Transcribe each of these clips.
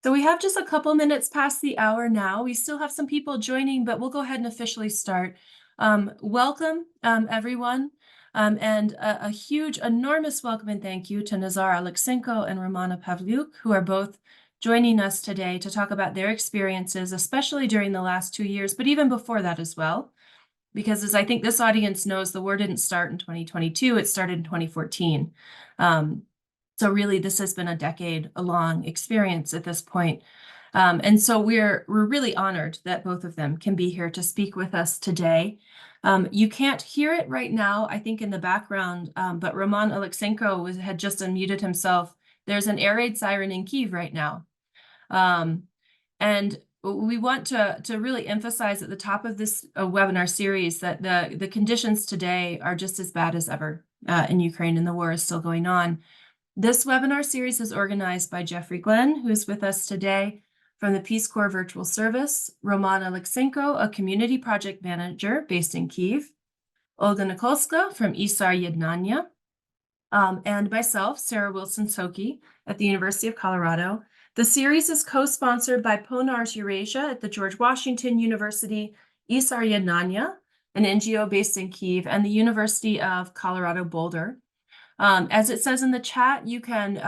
So we have just a couple minutes past the hour now. We still have some people joining, but we'll go ahead and officially start. Welcome, everyone, and a huge, enormous welcome and thank you to Nazar Oleksenko and Romana Pavliuk, who are both joining us today to talk about their experiences, especially during the last 2 years, but even before that as well. Because as I think this audience knows, the war didn't start in 2022, it started in 2014. So really, this has been a decade-long experience at this point. And so we're really honored that both of them can be here to speak with us today. You can't hear it right now, I think, in the background, but Roman Oleksenko had just unmuted himself. There's an air raid siren in Kyiv right now. And we want to really emphasize at the top of this webinar series that the conditions today are just as bad as ever in Ukraine, and the war is still going on. This webinar series is organized by Geoffrey, who's with us today from the Peace Corps Virtual Service, Romana Oleksenko, a community project manager based in Kyiv, Olga Nikolska from isar.ednannia, and myself, Sarah Wilson-Soki at the University of Colorado. The series is co-sponsored by PONARS Eurasia at the George Washington University, isar.ednannia, an NGO based in Kyiv, and the University of Colorado Boulder. As it says in the chat, you can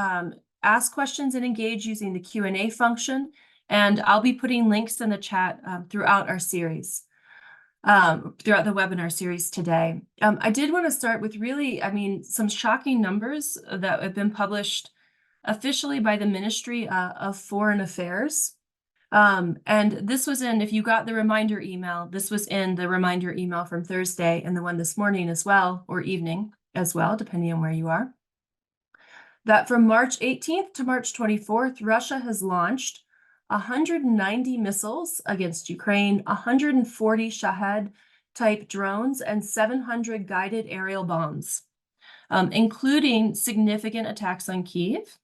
ask questions and engage using the Q&A function, and I'll be putting links in the chat throughout our series, throughout the webinar series today. I did want to start with really, some shocking numbers that have been published officially by the Ministry of Foreign Affairs. And this was in, if you got the reminder email, this was in the reminder email from Thursday and the one this morning as well, or evening as well, depending on where you are, that from March 18th to March 24th, Russia has launched 190 missiles against Ukraine, 140 Shahed-type drones, and 700 guided aerial bombs, including significant attacks on Kyiv.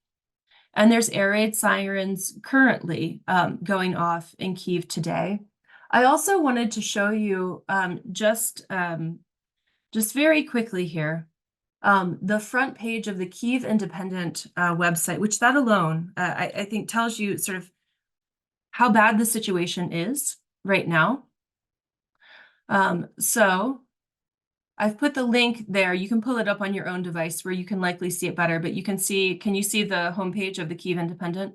And there's air raid sirens currently going off in Kyiv today. I also wanted to show you just very quickly here, the front page of the Kyiv Independent website, which that alone, I think tells you sort of how bad the situation is right now. So I've put the link there. You can pull it up on your own device where you can likely see it better, but you can you see the homepage of the Kyiv Independent?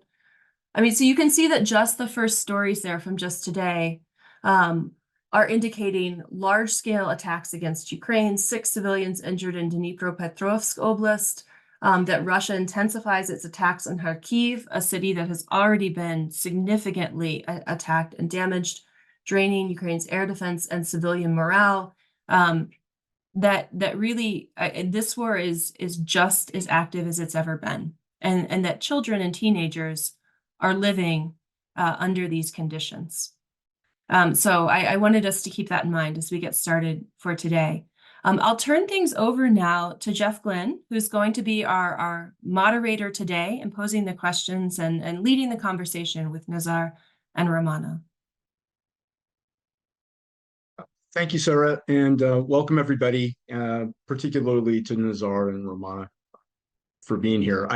So you can see that just the first stories there from just today are indicating large-scale attacks against Ukraine, 6 civilians injured in Dnipropetrovsk Oblast, that Russia intensifies its attacks on Kharkiv, a city that has already been significantly attacked and damaged, draining Ukraine's air defense and civilian morale. That really, this war is just as active as it's ever been, and that children and teenagers are living under these conditions. So I wanted us to keep that in mind as we get started for today. I'll turn things over now to Jeff Glynn, who's going to be our moderator today and posing the questions and leading the conversation with Nazar and Romana. Thank you, Sarah, and welcome everybody, particularly to Nazar and Romana for being here.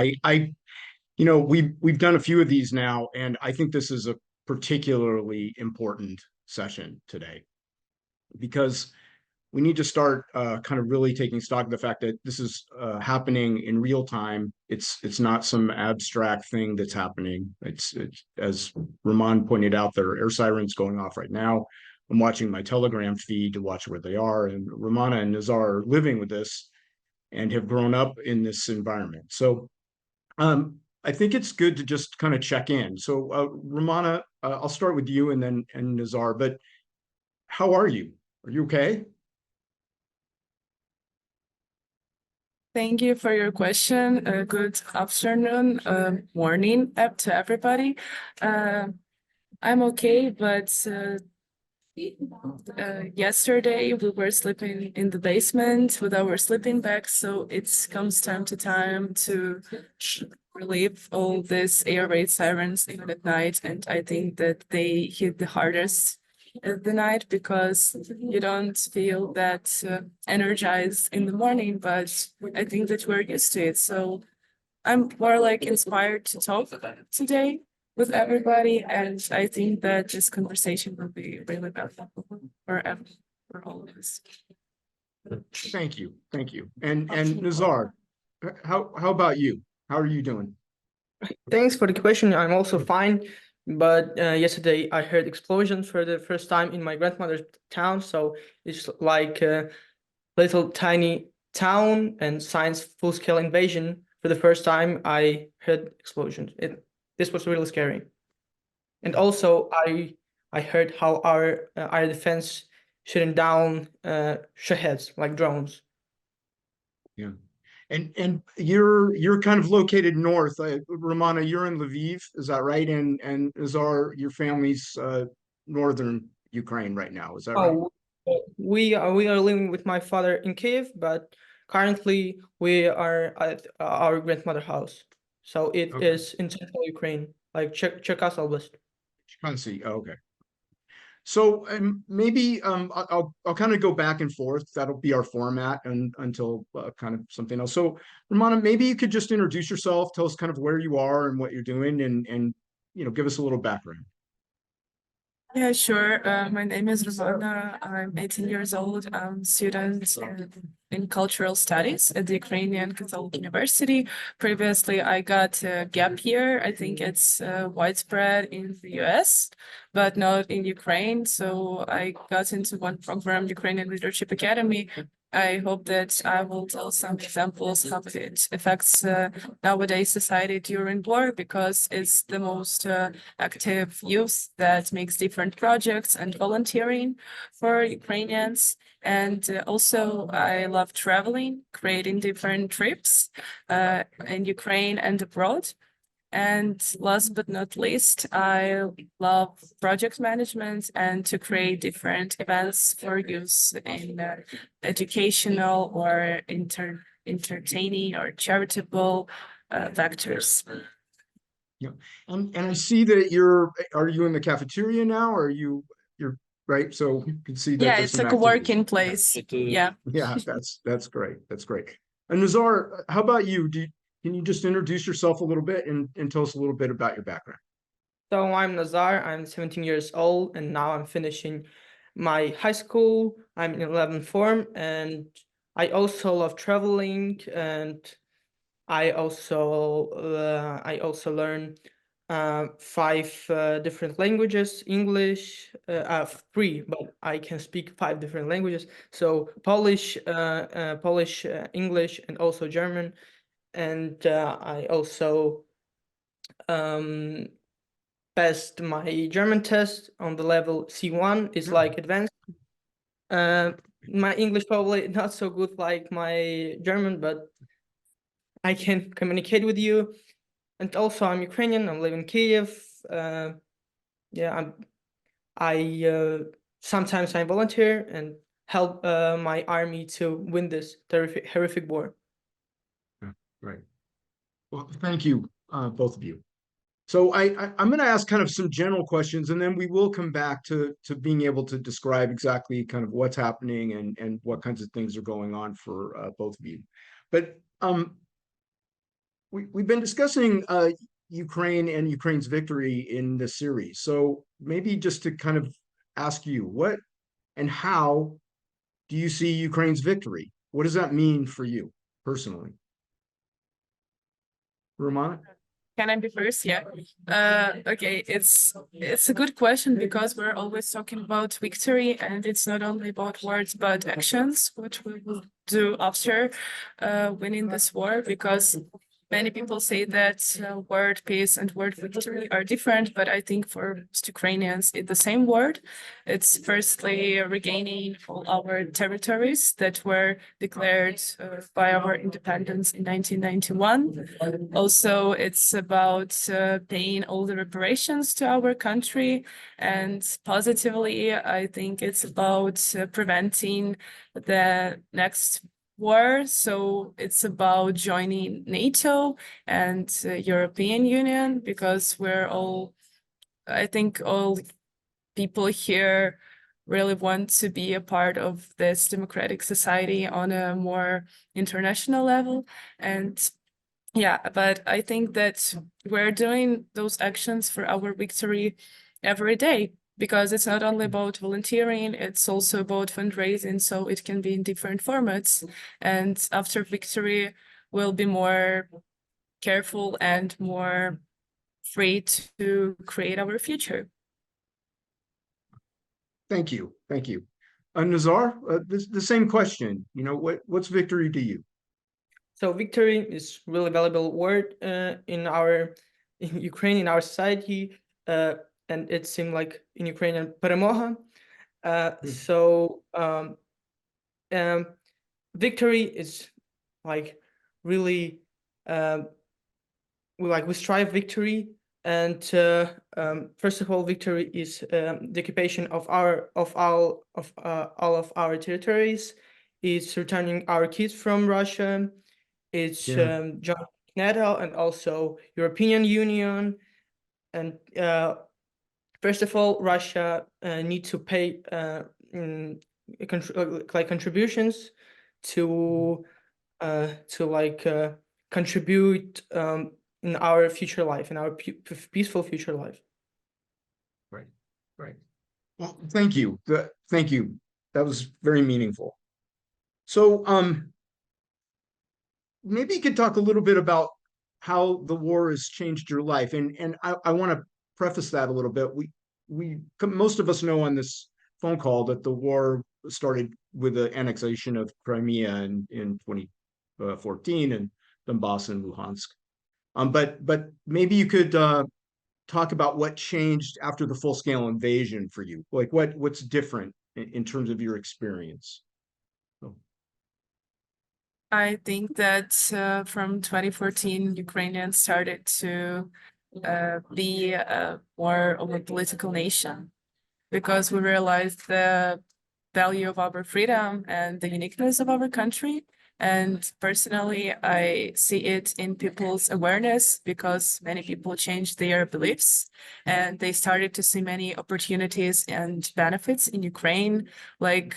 We've done a few of these now, and I think this is a particularly important session today because we need to start kind of really taking stock of the fact that this is happening in real time. It's not some abstract thing that's happening. It's as Roman pointed out, there are air sirens going off right now. I'm watching my Telegram feed to watch where they are, and Romana and Nazar are living with this and have grown up in this environment. So I think it's good to just kind of check in. So Romana, I'll start with you and Nazar, but how are you? Are you okay? Thank you for your question. Good afternoon, morning up to everybody. I'm okay, but yesterday we were sleeping in the basement with our sleeping bags, so it comes time to time to relieve all these air raid sirens even at night, and I think that they hit the hardest at the night because you don't feel that energized in the morning, but I think that we're used to it. So I'm more like inspired to talk about it today with everybody, and I think that this conversation will be really valuable for all of us. Thank you. Thank you. And Nazar, how about you? How are you doing? Thanks for the question. I'm also fine. But yesterday I heard explosions for the first time in my grandmother's town. So it's like a little tiny town and science full-scale invasion. For the first time, I heard explosions. This was really scary. And also I heard how our air defense shooting down shaheds like drones. Yeah. And you're kind of located north. Romana, you're in Lviv, is that right? And Nazar, your family's northern Ukraine right now, is that right? Oh, we are living with my father in Kyiv, but currently we are at our grandmother's house. So it Okay. is in central Ukraine, like Cherkasy Oblast. Chauncey, okay. So maybe I'll kind of go back and forth. That'll be our format and until kind of something else. So Romana, maybe you could just introduce yourself, tell us kind of where you are and what you're doing, and give us a little background. Yeah, sure. My name is Romana. I'm 18 years old. I'm a student in cultural studies at the Ukrainian Catholic University. Previously, I got a gap year. I think it's widespread in the US, but not in Ukraine. So I got into one program, Ukrainian Leadership Academy. I hope that I will tell some examples how it affects nowadays society during war, because it's the most active youth that makes different projects and volunteering for Ukrainians. And also I love traveling, creating different trips in Ukraine and abroad. And last but not least, I love project management and to create different events for youth in educational or entertaining or charitable vectors. Yeah, and I see that are you in the cafeteria now, or you're right? So you can see that Yeah, there's it's some like a activity. working place. Yeah. Yeah, that's great. That's great. And Nazar, how about you? Can you just introduce yourself a little bit and tell us a little bit about your background? So I'm Nazar, I'm 17 years old, and now I'm finishing my high school. I'm in 11th form, and I also love traveling, and I also learn 5 different languages. English, 3, but I can speak 5 different languages. So Polish, English, and also German. And I also passed my German test on the level C1. It's like advanced. My English probably not so good like my German, but I can communicate with you. And also I'm Ukrainian. I live in Kyiv. Yeah, I sometimes I volunteer and help my army to win this horrific war. Right. Well, thank you, both of you. So I'm going to ask kind of some general questions, and then we will come back to being able to describe exactly kind of what's happening and what kinds of things are going on for both of you. But we've been discussing Ukraine and Ukraine's victory in this series. So maybe just to kind of ask you, what and how do you see Ukraine's victory? What does that mean for you personally? Romana? Can I be first? Yeah. Okay, it's a good question, because we're always talking about victory, and it's not only about words but actions, which we will do after winning this war, because many people say that word peace and word victory are different, but I think for most Ukrainians, it's the same word. It's firstly regaining all our territories that were declared by our independence in 1991. Also, it's about paying all the reparations to our country. And positively, I think it's about preventing the next war. So it's about joining NATO and European Union, because I think all people here really want to be a part of this democratic society on a more international level. And Yeah, but I think that we're doing those actions for our victory every day, because it's not only about volunteering, it's also about fundraising, so it can be in different formats. And after victory, we'll be more careful and more free to create our future. Thank you. Thank you. Nazar, the same question. You know, what's victory to you? So victory is really valuable word in Ukraine, in our society, and it seemed like in Ukrainian перемога. So victory is like really we strive victory, and first of all, victory is the occupation of all of our territories. It's returning our kids from Russia. It's joining NATO and also European Union. And first of all, Russia need to pay contributions to contribute in our future life, in our peaceful future life. Right, right. Well, thank you. Thank you. That was very meaningful. So, maybe you could talk a little bit about how the war has changed your life, and I want to preface that a little bit. Most of us know on this phone call that the war started with the annexation of Crimea in 2014 and Donbass and Luhansk. But maybe you could talk about what changed after the full-scale invasion for you. Like what's different in terms of your experience? I think that from 2014, Ukrainians started to be more of a political nation, because we realized the value of our freedom and the uniqueness of our country. And personally, I see it in people's awareness, because many people changed their beliefs and they started to see many opportunities and benefits in Ukraine. Like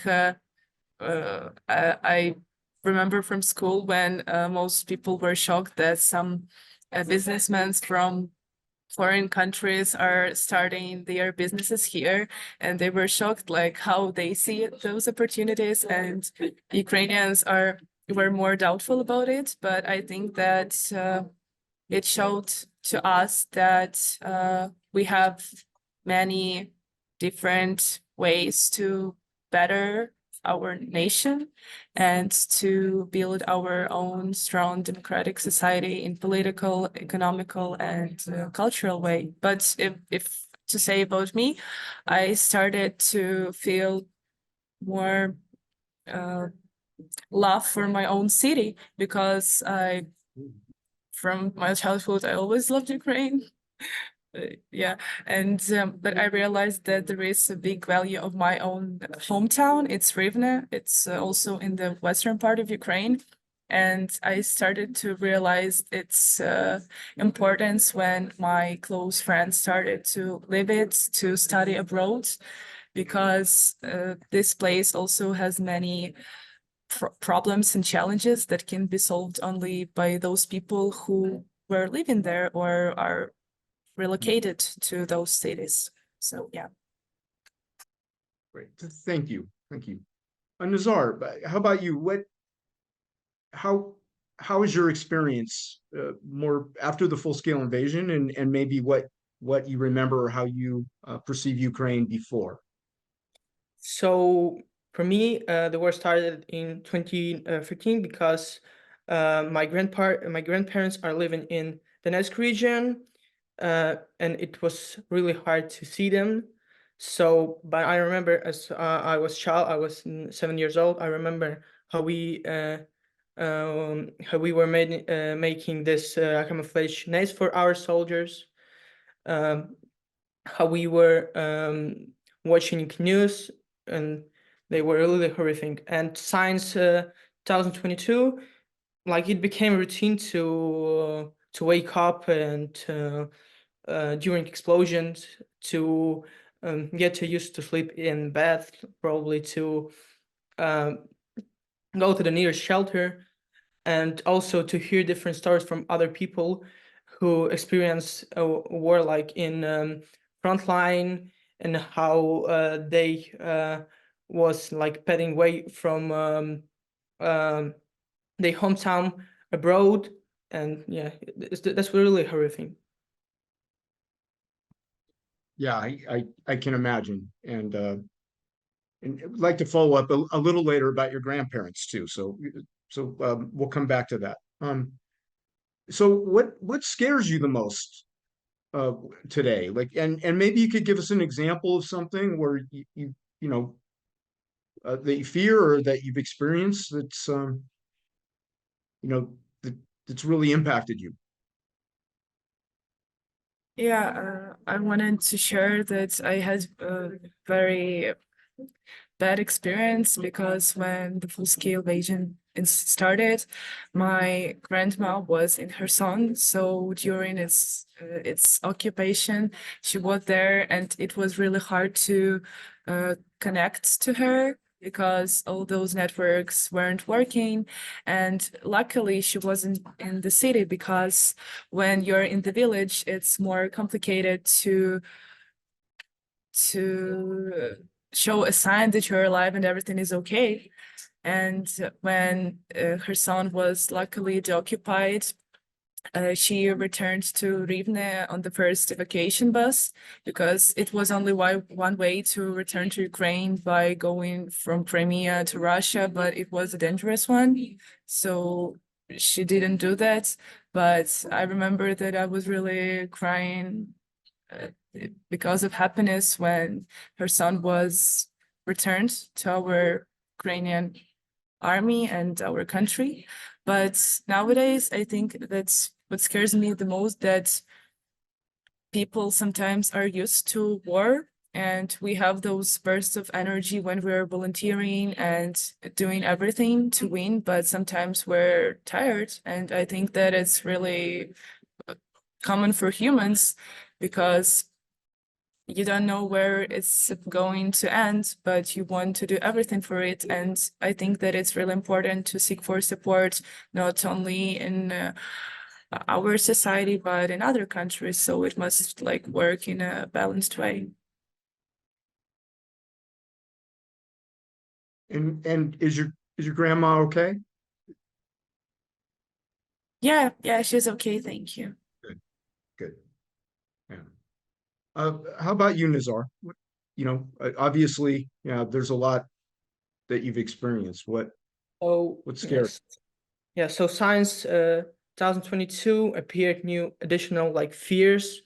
I remember from school when most people were shocked that some businessmen from foreign countries are starting their businesses here, and they were shocked like how they see those opportunities, and Ukrainians were more doubtful about it. But I think that it showed to us that we have many different ways to better our nation and to build our own strong democratic society in political, economical, and cultural way. But if to say about me, I started to feel more love for my own city, because from my childhood, I always loved Ukraine. Yeah, and but I realized that there is a big value of my own hometown. It's Rivne. It's also in the western part of Ukraine, and I started to realize its importance when my close friends started to live it, to study abroad, because this place also has many problems and challenges that can be solved only by those people who were living there or are relocated to those cities. So yeah. Great. Thank you. Thank you. Nazar, how about you? How is your experience more after the full-scale invasion, and maybe what you remember or how you perceive Ukraine before? So for me, the war started in 2015 because my grandparents are living in the Donetsk region, and it was really hard to see them. So, but I remember as I was 7 years old. I remember how we were making this camouflage nets for our soldiers. How we were watching news, and they were really horrific. And since 2022, like it became a routine to wake up and during explosions to get used to sleep in bed, probably to go to the nearest shelter. and also to hear different stories from other people who experience a war, like in frontline, and how they was like padding away from their hometown abroad. And yeah, that's really horrific. Yeah, I can imagine. And I'd like to follow up a little later about your grandparents too. So we'll come back to that. So what scares you the most uh today? Like, and maybe you could give us an example of something where you know that you fear or that you've experienced that's you know that's really impacted you. Yeah, I wanted to share that I had a very bad experience because when the full-scale invasion started, my grandma was in Kherson. So during its occupation, she was there, and it was really hard to connect to her because all those networks weren't working. And luckily, she wasn't in the city, because when you're in the village, it's more complicated to show a sign that you're alive and everything is okay. And when her son was luckily deoccupied, she returned to Rivne on the first evacuation bus, because it was only one way to return to Ukraine, by going from Crimea to Russia, but it was a dangerous one. So she didn't do that. But I remember that I was really crying because of happiness when her son was returned to our Ukrainian army and our country. But nowadays, I think that's what scares me the most, that people sometimes are used to war, and we have those bursts of energy when we're volunteering and doing everything to win, but sometimes we're tired. And I think that it's really common for humans, because you don't know where it's going to end, but you want to do everything for it. And I think that it's really important to seek for support, not only in our society, but in other countries. So it must like work in a balanced way. And is your grandma okay? Yeah, she's okay. Thank you. Good. Yeah. How about you, Nazar? Obviously, yeah, there's a lot that you've experienced. What's scary? Yes. Yeah, so Science 2022 appeared new additional like fears,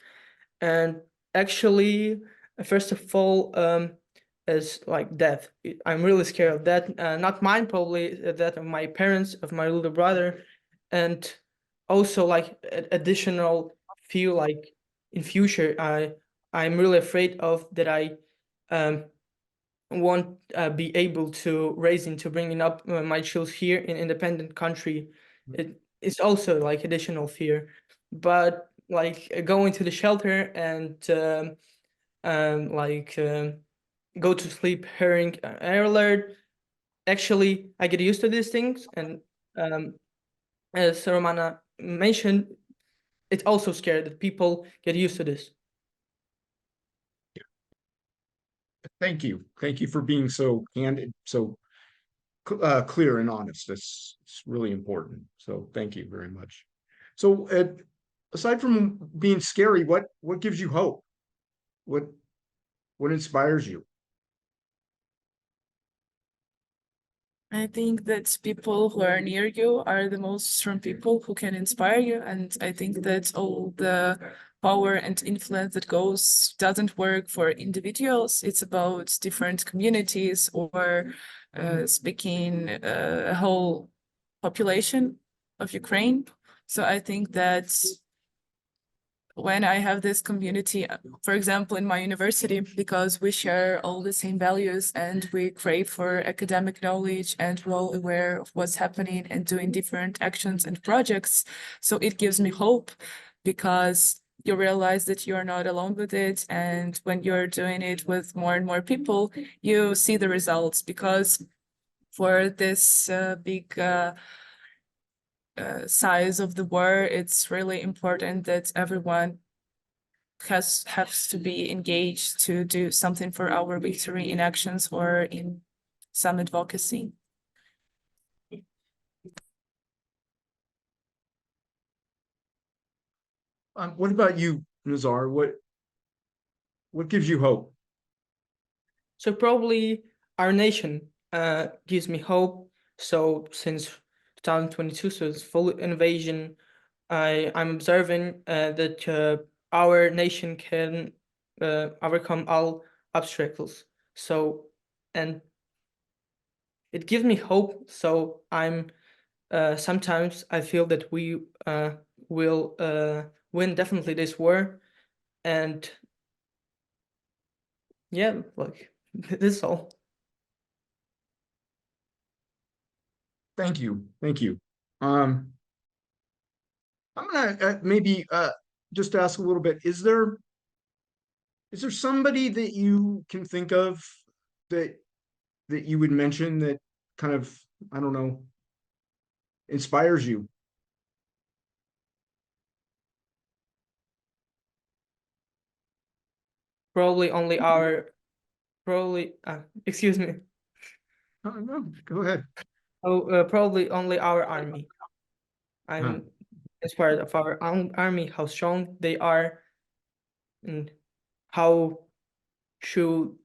and actually, first of all, is like death. I'm really scared of that. Not mine, probably that of my parents, of my little brother, and also like additional fear, like in future, I'm really afraid of that I won't be able to bringing up my children here in independent country. It's also like additional fear, but like going to the shelter and go to sleep hearing air alert. Actually, I get used to these things, and as Romana mentioned, it's also scary that people get used to this. Thank you. Thank you for being so candid, so clear and honest. It's really important. So thank you very much. So aside from being scary, what gives you hope? What inspires you? I think that people who are near you are the most strong people who can inspire you. And I think that all the power and influence that doesn't work for individuals. It's about different communities, or speaking a whole population of Ukraine. So I think that when I have this community, for example, in my university, because we share all the same values and we crave for academic knowledge, and we're all aware of what's happening and doing different actions and projects. So it gives me hope, because you realize that you're not alone with it. And when you're doing it with more and more people, you see the results. Because for this big size of the war, it's really important that everyone has to be engaged to do something for our victory in actions or in some advocacy. What about you, Nazar? What gives you hope? So probably our nation gives me hope. So since 2022, so it's full invasion, I'm observing that our nation can overcome all obstacles. So, and it gives me hope. So I'm sometimes I feel that we will win definitely this war, and yeah, like this is all. Thank you. Thank you. I'm gonna maybe just ask a little bit. Is there somebody that you can think of that you would mention that kind of, I don't know, inspires you? Probably only our excuse me. Oh, no, go ahead. Probably only our army. Huh. I'm inspired of our own army, how strong they are, and how through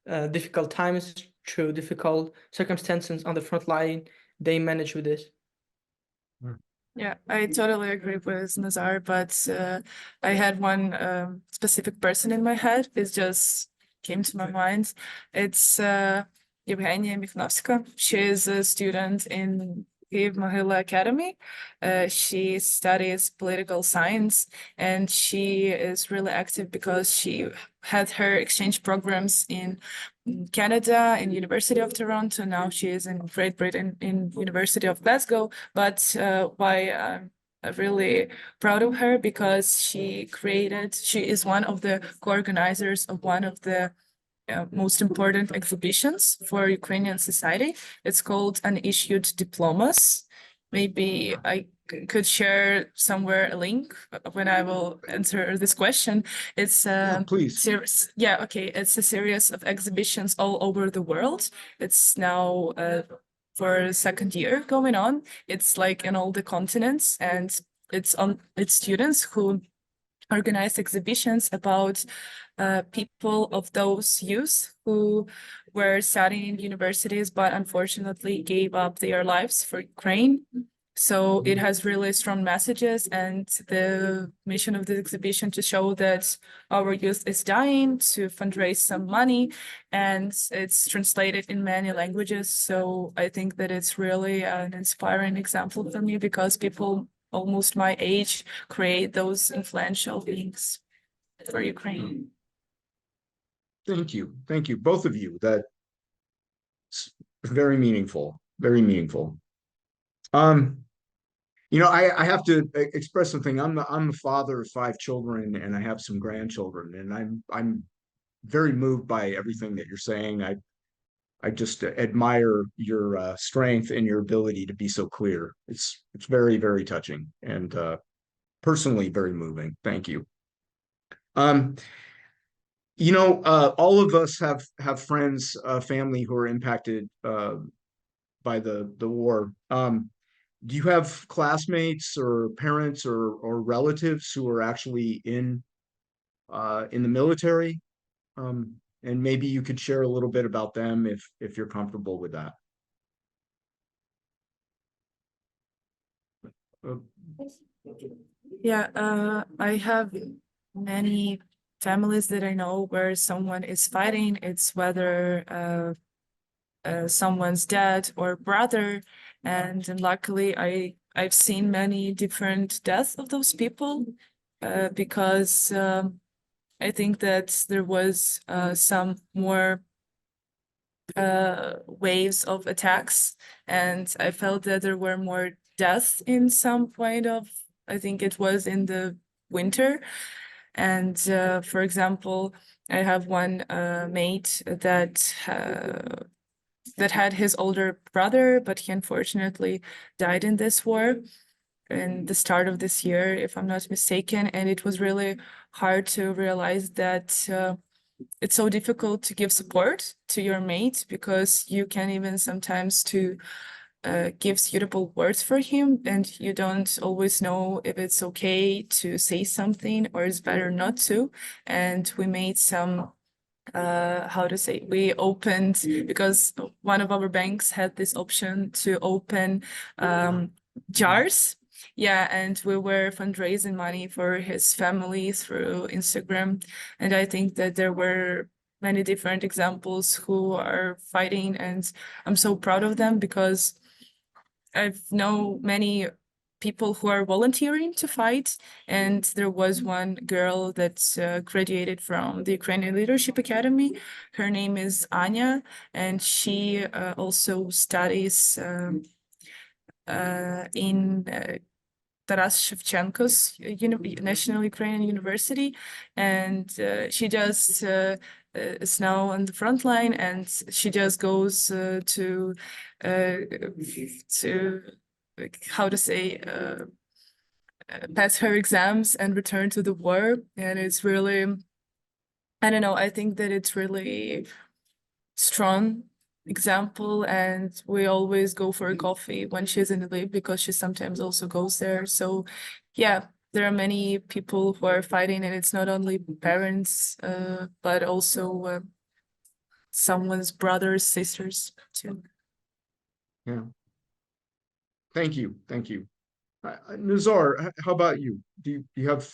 difficult times, through difficult circumstances on the front line, they manage with this. Yeah, I totally agree with Nazar, but I had one specific person in my head. It just came to my mind. It's Eugenia. She is a student in Kyiv Mahila Academy. She studies political science, and she is really active because she had her exchange programs in Canada, in University of Toronto. Now she is in Great Britain, in University of Glasgow. But why I'm really proud of her, because she is one of the co-organizers of one of the most important exhibitions for Ukrainian society. It's called Unissued Diplomas. Maybe I could share somewhere a link when I will answer this question. It's Yeah, please. series. Yeah, okay. It's a series of exhibitions all over the world. It's now for a second year going on. It's like in all the continents, and it's students who organize exhibitions about people of those youth who were studying in universities but unfortunately gave up their lives for Ukraine. So it has really strong messages, and the mission of the exhibition to show that our youth is dying, to fundraise some money, and it's translated in many languages. So I think that it's really an inspiring example for me, because people almost my age create those influential things for Ukraine. Thank you. Thank you, both of you. That's very meaningful. Very meaningful. You know, I have to express something. I'm the father of 5 children, and I have some grandchildren, and I'm very moved by everything that you're saying. I just admire your strength and your ability to be so clear. It's very, very touching, and personally very moving. Thank you. You know, all of us have friends, family who are impacted by the war. Do you have classmates or parents or relatives who are actually in the military? And maybe you could share a little bit about them if you're comfortable with that. Yeah, I have many families that I know where someone is fighting. It's whether someone's dad or brother, and luckily I've seen many different deaths of those people because I think that there was some more waves of attacks, and I felt that there were more deaths in some point of, I think it was in the winter. And for example, I have one mate that had his older brother, but he unfortunately died in this war. in the start of this year, if I'm not mistaken, and it was really hard to realize that it's so difficult to give support to your mate because you can't even sometimes to give suitable words for him, and you don't always know if it's okay to say something or it's better not to. And we made some we opened, because one of our banks had this option to open jars. Yeah, and we were fundraising money for his family through Instagram. And I think that there were many different examples who are fighting, and I'm so proud of them because I've known many people who are volunteering to fight. And there was one girl that graduated from the Ukrainian Leadership Academy. Her name is Anya, and she also studies in Taras Shevchenko's National Ukrainian University. And she just is now on the front line, and she just goes to how to say pass her exams and return to the war. And it's really, I don't know, I think that it's really strong example, and we always go for a coffee when she's in the Lviv because she sometimes also goes there. So yeah, there are many people who are fighting, and it's not only parents but also someone's brothers, sisters too. Yeah. Thank you. Thank you. Nazar, how about you? Do you have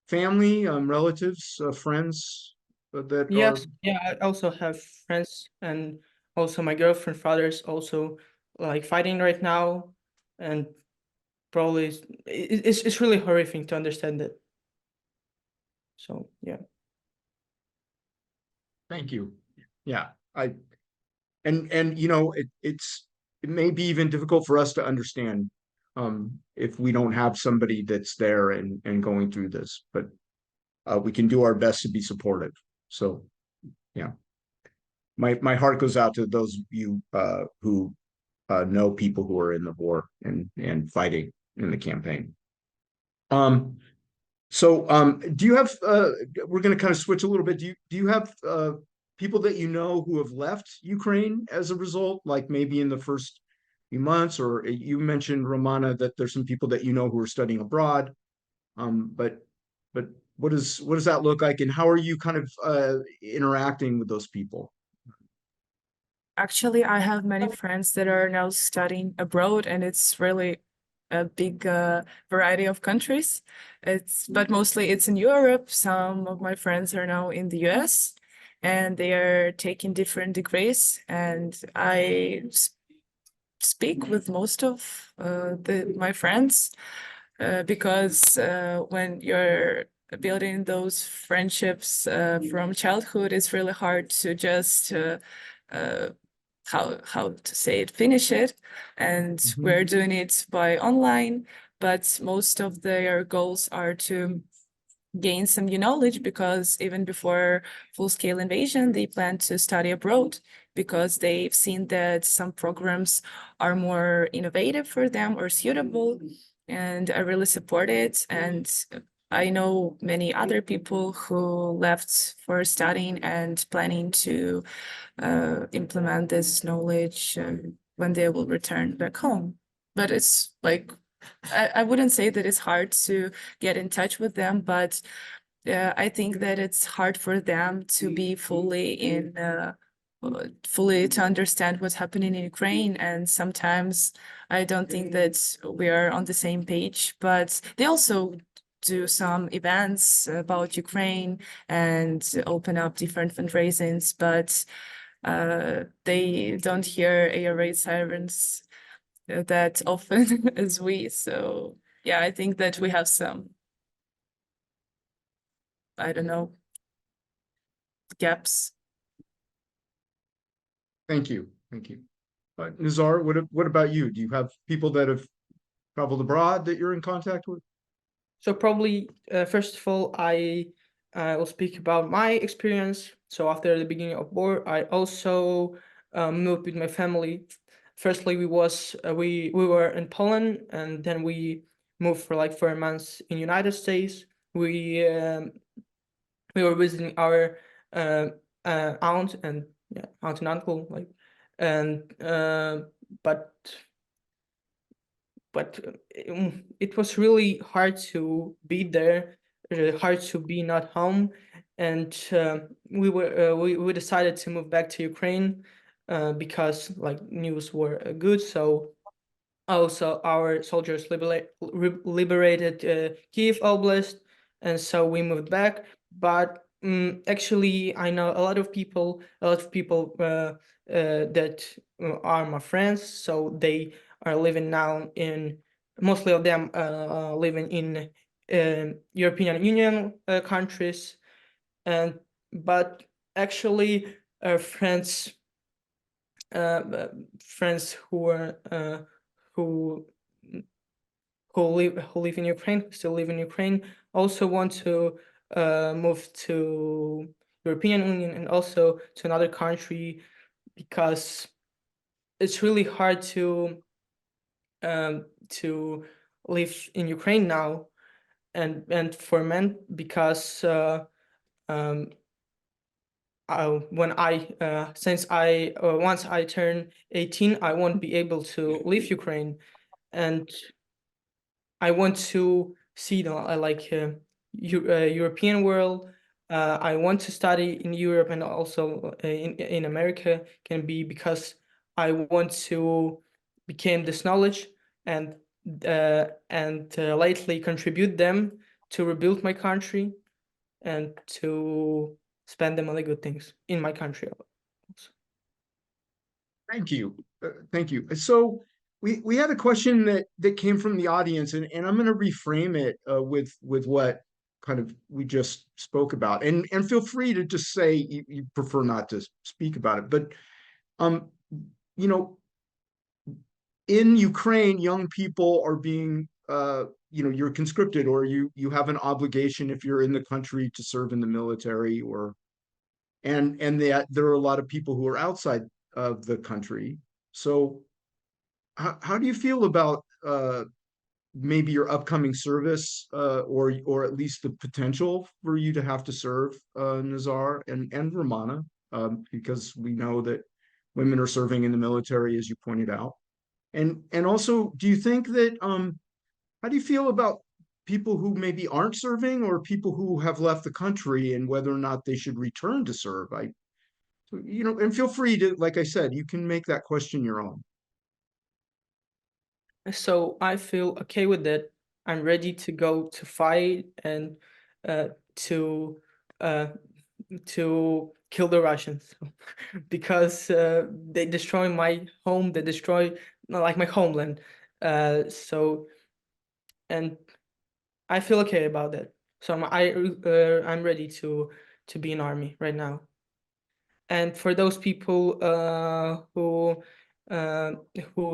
family, relatives, friends that Yes, are? yeah, I also have friends, and also my girlfriend father's also like fighting right now, and probably it's really horrific to understand it. So yeah. Thank you. Yeah, and you know, it may be even difficult for us to understand if we don't have somebody that's there and going through this, but we can do our best to be supportive. So yeah, my heart goes out to those of you who know people who are in the war and fighting in the campaign. Do you have we're going to kind of switch a little bit. Do you have people that you know who have left Ukraine as a result, like maybe in the first few months? Or you mentioned, Romana, that there's some people that you know who are studying abroad. But what does that look like, and how are you kind of interacting with those people? Actually, I have many friends that are now studying abroad, and it's really a big variety of countries. But mostly it's in Europe. Some of my friends are now in the US, and they are taking different degrees. And I speak with most of my friends because when you're building those friendships from childhood, it's really hard to just how to say it, finish it. And we're doing it by online, but most of their goals are to gain some new knowledge, because even before full-scale invasion, they plan to study abroad because they've seen that some programs are more innovative for them or suitable. And I really support it. And I know many other people who left for studying and planning to implement this knowledge when they will return back home. But it's like, I wouldn't say that it's hard to get in touch with them, but I think that it's hard for them to be fully to understand what's happening in Ukraine. And sometimes I don't think that we are on the same page, but they also do some events about Ukraine and open up different fundraisings, but they don't hear air raid sirens that often as we. So yeah, I think that we have some, I don't know, gaps. Thank you. Thank you. Nazar, what about you? Do you have people that have traveled abroad that you're in contact with? So probably first of all, I will speak about my experience. So after the beginning of war, I also moved with my family. Firstly, we were in Poland, and then we moved for like 4 months in United States. We were visiting our aunt and aunt and uncle, like, and but it was really hard to be there, hard to be not home, and we decided to move back to Ukraine because like news were good. So also our soldiers liberated Kyiv Oblast, and so we moved back. But actually, I know a lot of people that are my friends, so they are living now in, mostly of them living in European Union countries, and but actually friends who are who live in Ukraine, who still live in Ukraine, also want to move to European Union and also to another country, because it's really hard to live in Ukraine now, and for men, because when since I once I turn 18, I won't be able to leave Ukraine, and I want to see the European world. I want to study in Europe and also in America, can be because I want to become this knowledge and lately contribute them to rebuild my country and to spend them on the good things in my country also. Thank you. Thank you. So we had a question that came from the audience, and I'm going to reframe it with what kind of we just spoke about, and feel free to just say you prefer not to speak about it. But you know, in Ukraine, young people are being you're conscripted, or you have an obligation if you're in the country to serve in the military, or and that there are a lot of people who are outside of the country. So how do you feel about maybe your upcoming service, or at least the potential for you to have to serve, Nazar and Romana, because we know that women are serving in the military, as you pointed out. And also, do you think that how do you feel about people who maybe aren't serving, or people who have left the country, and whether or not they should return to serve? And feel free to, like I said, you can make that question your own. So I feel okay with that. I'm ready to go to fight and to kill the Russians because they destroy my home. They destroy like my homeland. So, and I feel okay about that. So I'm ready to be in army right now. And for those people who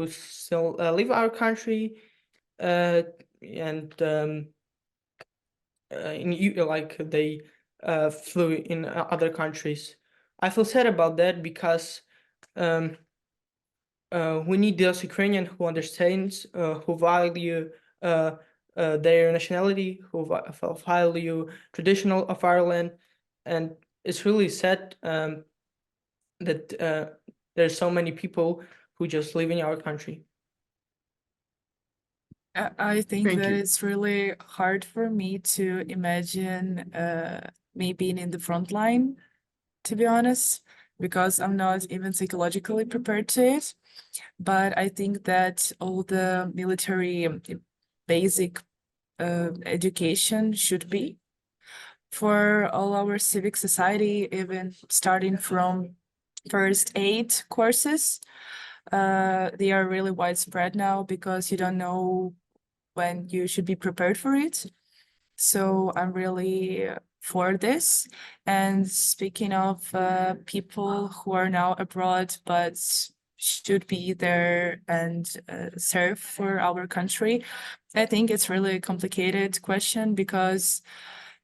still leave our country and like they flew in other countries, I feel sad about that, because we need those Ukrainians who understands, who value their nationality, who value traditional of our land. And it's really sad that there's so many people who just live in our country. I think Thank that you. it's really hard for me to imagine me being in the front line, to be honest, because I'm not even psychologically prepared to it. But I think that all the military basic education should be for all our civic society, even starting from first aid courses. They are really widespread now because you don't know when you should be prepared for it. So I'm really for this. And speaking of people who are now abroad but should be there and serve for our country, I think it's really a complicated question, because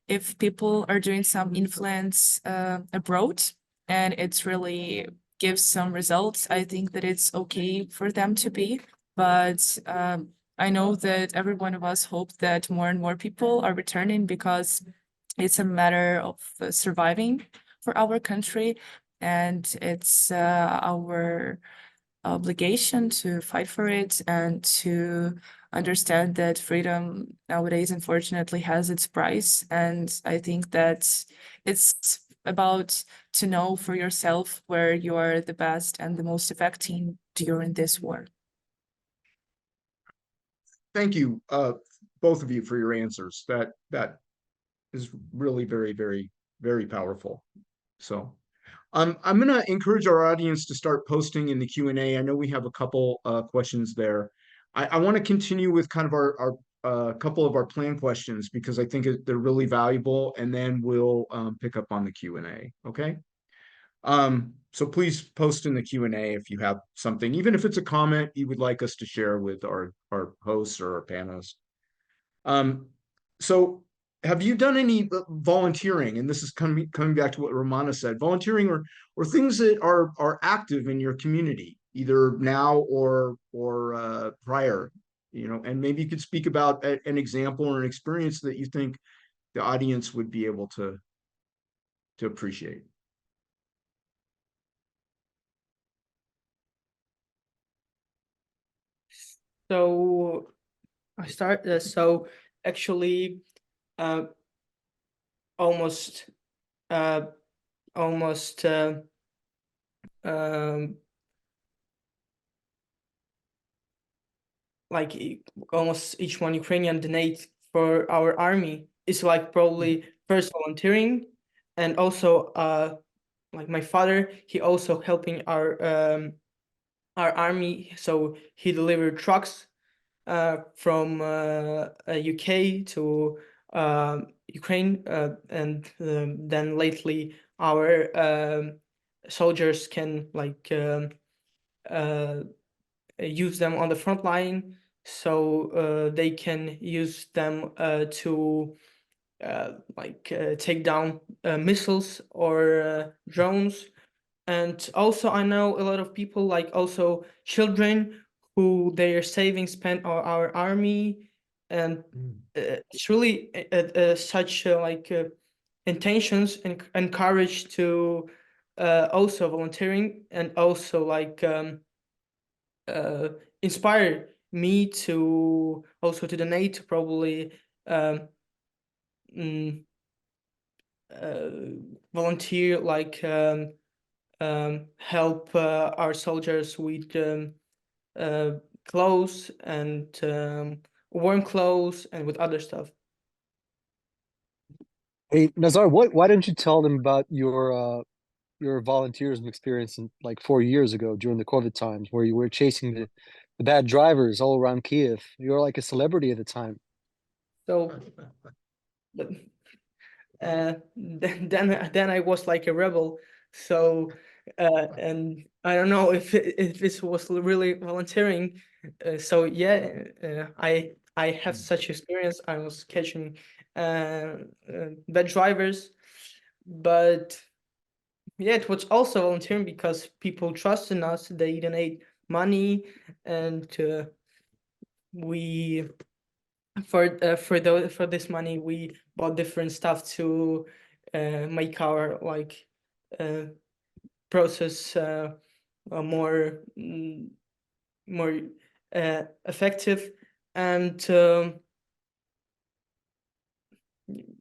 if people are doing some influence abroad and it's really gives some results, I think that it's okay for them to be. But I know that every one of us hope that more and more people are returning because it's a matter of surviving for our country, and it's our obligation to fight for it and to understand that freedom nowadays unfortunately has its price. And I think that it's about to know for yourself where you are the best and the most effective during this war. Thank you, both of you, for your answers. That is really very, very, very powerful. So I'm going to encourage our audience to start posting in the Q&A. I know we have a couple questions there. I want to continue with kind of our couple of our planned questions because I think they're really valuable, and then we'll pick up on the Q&A. Okay. So please post in the Q&A if you have something, even if it's a comment you would like us to share with our hosts or our panelists. So have you done any volunteering? And this is coming back to what Romana said, volunteering or things that are active in your community, either now or prior, you know, and maybe you could speak about an example or an experience that you think the audience would be able to appreciate. So I start. So actually, uh, almost, uh, almost, um, like almost each one Ukrainian donate for our army is like probably first volunteering, and also like my father, he also helping our army. So he delivered trucks from UK to Ukraine, and then lately our soldiers can like use them on the front line, so they can use them to take down missiles or drones. And also I know a lot of people, like also children, who their savings spent on our army. And it's really such intentions and courage to also volunteering, and also like inspire me to also to donate, probably um, mm, volunteer, like help our soldiers with clothes and warm clothes and with other stuff. Hey, Nazar, why didn't you tell them about your volunteerism experience in like 4 years ago during the COVID times, where you were chasing the bad drivers all around Kyiv? You were like a celebrity at the time. So, but then I was like a rebel. So, and I don't know if this was really volunteering. So yeah, I have such experience. I was catching bad drivers, but yeah, it was also volunteering because people trust in us. They donate money, and we for this money we bought different stuff to make our like process more more effective. And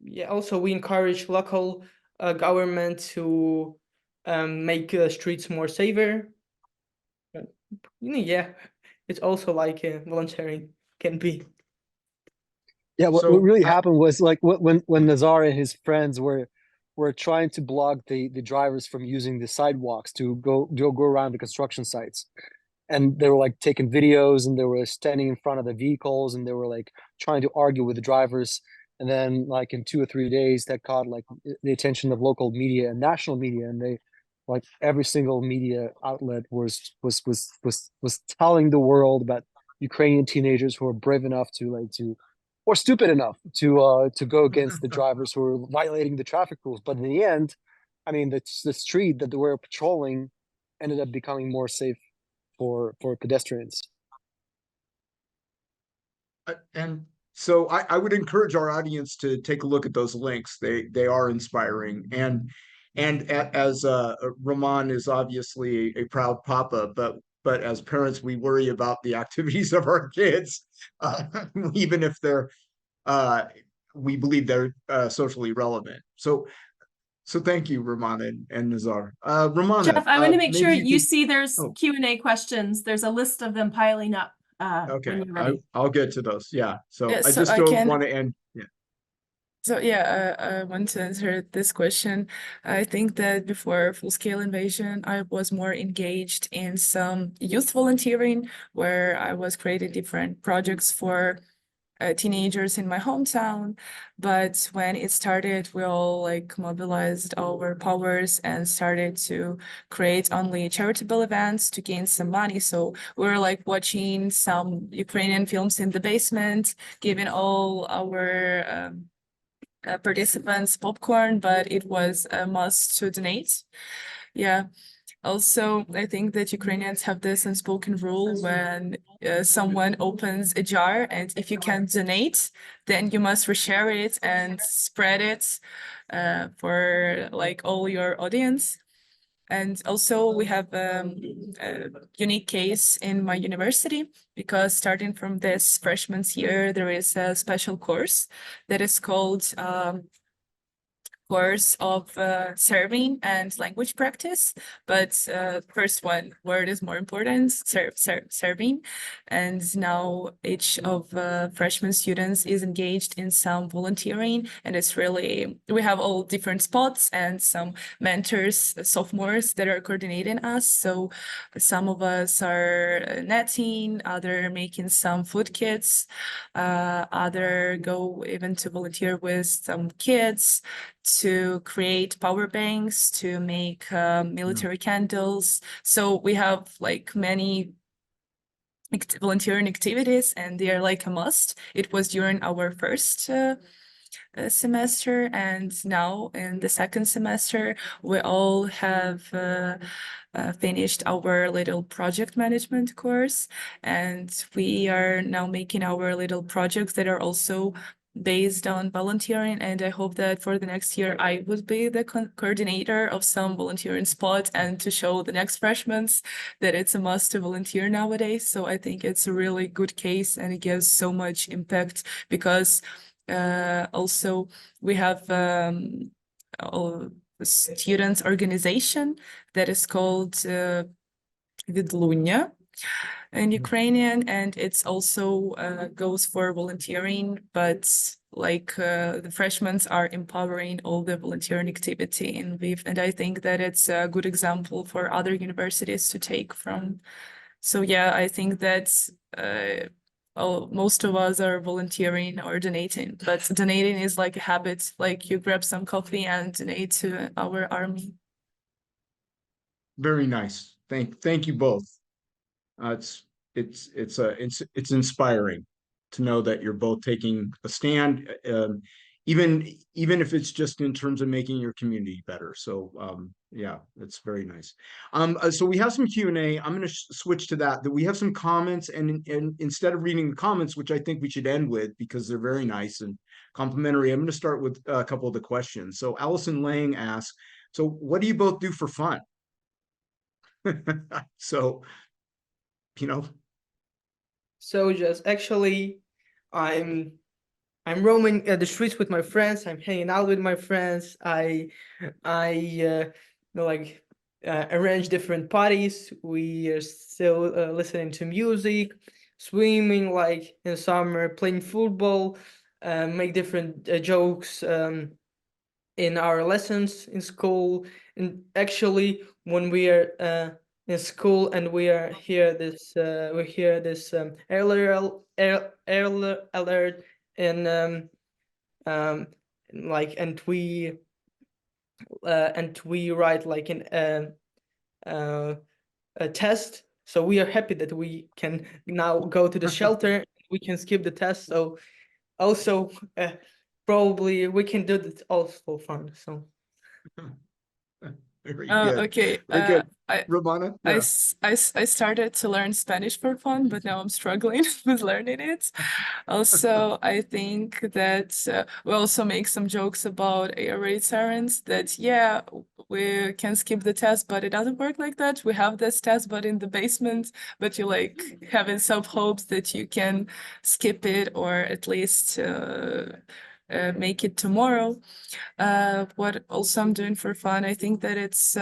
yeah, also we encourage local government to make streets more safer. Yeah, it's also like volunteering can be. Yeah, what So really happened was like when Nazar and his friends were trying to block the drivers from using the sidewalks to go around the construction sites. And they were like taking videos, and they were standing in front of the vehicles, and they were like trying to argue with the drivers. And then like in 2 or 3 days, that caught like the attention of local media and national media, and they like every single media outlet was telling the world about Ukrainian teenagers who are brave enough to or stupid enough to go against the drivers who are violating the traffic rules. But in the end, I mean, the street that they were patrolling ended up becoming more safe for pedestrians. And so I would encourage our audience to take a look at those links. They are inspiring. And as Roman is obviously a proud papa, but as parents, we worry about the activities of our kids, even if they're we believe they're socially relevant. So thank you, Romana and Nazar. Romana, Jeff, I want to make maybe sure you you could. see there's Oh. Q&A questions. There's a list of them piling up Okay, when you're ready. I'll get to those. Yeah. So Yeah, I so just I don't can- want to end. Yeah. So yeah, I want to answer this question. I think that before full-scale invasion, I was more engaged in some youth volunteering, where I was creating different projects for teenagers in my hometown. But when it started, we all like mobilized our powers and started to create only charitable events to gain some money. So we were like watching some Ukrainian films in the basement, giving all our participants popcorn, but it was a must to donate. Yeah. Also, I think that Ukrainians have this unspoken rule: when someone opens a jar, and if you can donate, then you must reshare it and spread it for like all your audience. And also we have a unique case in my university, because starting from this freshman's year, there is a special course that is called course of serving and language practice. But first one word is more important: serving. And now each of freshman students is engaged in some volunteering, and it's really, we have all different spots and some mentors, sophomores, that are coordinating us. So some of us are netting, other making some food kits, other go even to volunteer with some kids to create power banks, to make military candles. So we have like many volunteering activities, and they are like a must. It was during our first semester, and now in the second semester, we all have finished our little project management course, and we are now making our little projects that are also based on volunteering. And I hope that for the next year, I would be the coordinator of some volunteering spot, and to show the next freshmen that it's a must to volunteer nowadays. So I think it's a really good case, and it gives so much impact, because also we have a students organization that is called Vidlunya in Ukrainian, and it's also goes for volunteering, but like the freshmen are empowering all the volunteering activity in Lviv, and I think that it's a good example for other universities to take from. So yeah, I think that most of us are volunteering or donating, but donating is like a habit, like you grab some coffee and donate to our army. Very nice. Thank you both. It's inspiring to know that you're both taking a stand, even if it's just in terms of making your community better. So yeah, that's very nice. So we have some Q&A. I'm going to switch to that we have some comments, and instead of reading the comments, which I think we should end with because they're very nice and complimentary, I'm going to start with a couple of the questions. So Allison Lang asks, so what do you both do for fun? So, you know. So just actually, I'm roaming the streets with my friends. I'm hanging out with my friends. I like arrange different parties. We are still listening to music, swimming like in summer, playing football, make different jokes in our lessons in school. And actually, when we are in school and we hear this alert and like and we write like a test. So we are happy that we can now go to the shelter. We can skip the test. So also probably we can do this also for fun. So Very good. Okay. Very good. I Romana? I, Yeah. I started to learn Spanish for fun, but now I'm struggling with learning it. Also, I think that we also make some jokes about air raid sirens that, yeah, we can skip the test, but it doesn't work like that. We have this test, but in the basement, but you like having some hopes that you can skip it or at least make it tomorrow. What also I'm doing for fun, I think that it's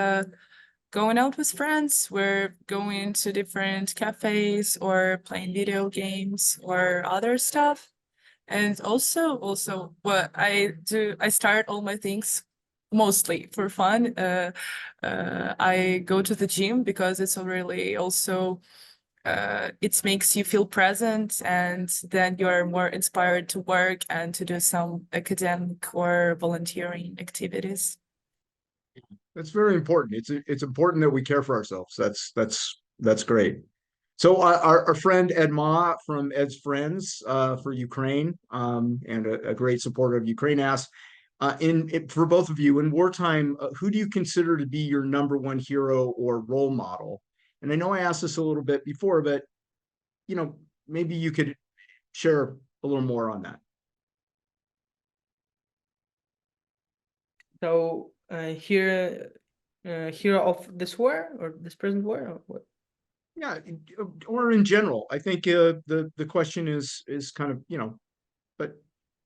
going out with friends. We're going to different cafes or playing video games or other stuff. And also what I do, I start all my things mostly for fun. I go to the gym because it's really also it makes you feel present, and then you're more inspired to work and to do some academic or volunteering activities. That's very important. It's important that we care for ourselves. That's great. So our friend Ed Ma from Ed's Friends for Ukraine, and a great supporter of Ukraine asked, for both of you, in wartime, who do you consider to be your number one hero or role model? And I know I asked this a little bit before, but maybe you could share a little more on that. So hero of this war or this present war, or what? Yeah, or in general. I think the question is kind of, but